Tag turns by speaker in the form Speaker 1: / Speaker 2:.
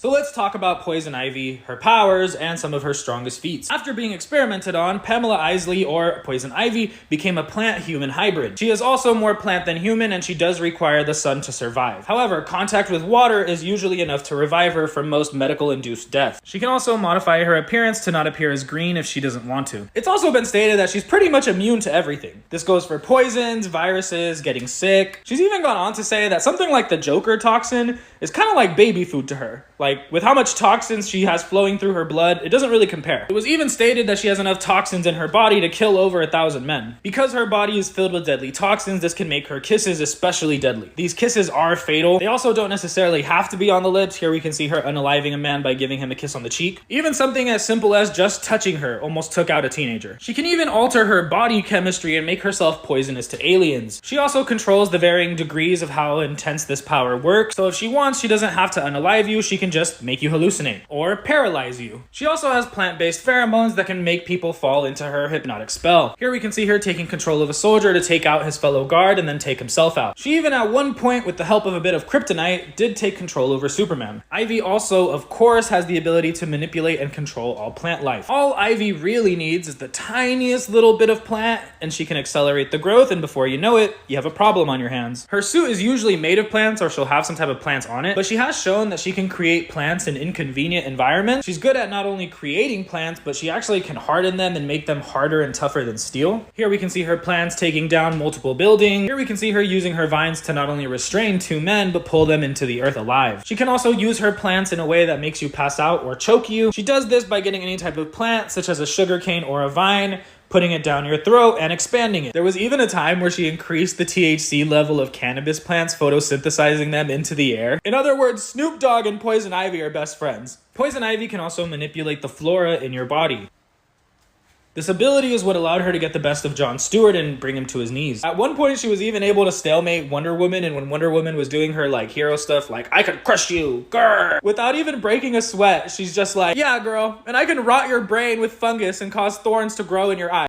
Speaker 1: So let's talk about Poison Ivy, her powers, and some of her strongest feats. After being experimented on, Pamela Isley, or Poison Ivy, became a plant-human hybrid. She is also more plant than human, and she does require the sun to survive. However, contact with water is usually enough to revive her from most medical-induced death. She can also modify her appearance to not appear as green if she doesn't want to. It's also been stated that she's pretty much immune to everything. This goes for poisons, viruses, getting sick. She's even gone on to say that something like the Joker toxin is kind of like baby food to her. Like, with how much toxins she has flowing through her blood, it doesn't really compare. It was even stated that she has enough toxins in her body to kill over 1,000 men. Because her body is filled with deadly toxins, this can make her kisses especially deadly. These kisses are fatal. They also don't necessarily have to be on the lips. Here we can see her unaliving a man by giving him a kiss on the cheek. Even something as simple as just touching her almost took out a teenager. She can even alter her body chemistry and make herself poisonous to aliens. She also controls the varying degrees of how intense this power works, so if she wants, she doesn't have to unalive you, she can just make you hallucinate or paralyze you. She also has plant-based pheromones that can make people fall into her hypnotic spell. Here we can see her taking control of a soldier to take out his fellow guard and then take himself out. She even at one point, with the help of a bit of kryptonite, did take control over Superman. Ivy also, of course, has the ability to manipulate and control all plant life. All Ivy really needs is the tiniest little bit of plant, and she can accelerate the growth, and before you know it, you have a problem on your hands. Her suit is usually made of plants, or she'll have some type of plants on it, but she has shown that she can create plants in inconvenient environments. She's good at not only creating plants, but she actually can harden them and make them harder and tougher than steel. Here we can see her plants taking down multiple buildings. Here we can see her using her vines to not only restrain two men, but pull them into the earth alive. She can also use her plants in a way that makes you pass out or choke you. She does this by getting any type of plant, such as a sugarcane or a vine, putting it down your throat and expanding it. There was even a time where she increased the THC level of cannabis plants, photosynthesizing them into the air. In other words, Snoop Dogg and Poison Ivy are best friends. Poison Ivy can also manipulate the flora in your body. This ability is what allowed her to get the best of Jon Stewart and bring him to his knees. At one point, she was even able to stalemate Wonder Woman, and when Wonder Woman was doing her like hero stuff, like, I could crush you, grr, without even breaking a sweat, she's just like, yeah, girl, and I can rot your brain with fungus and cause thorns to grow in your eye.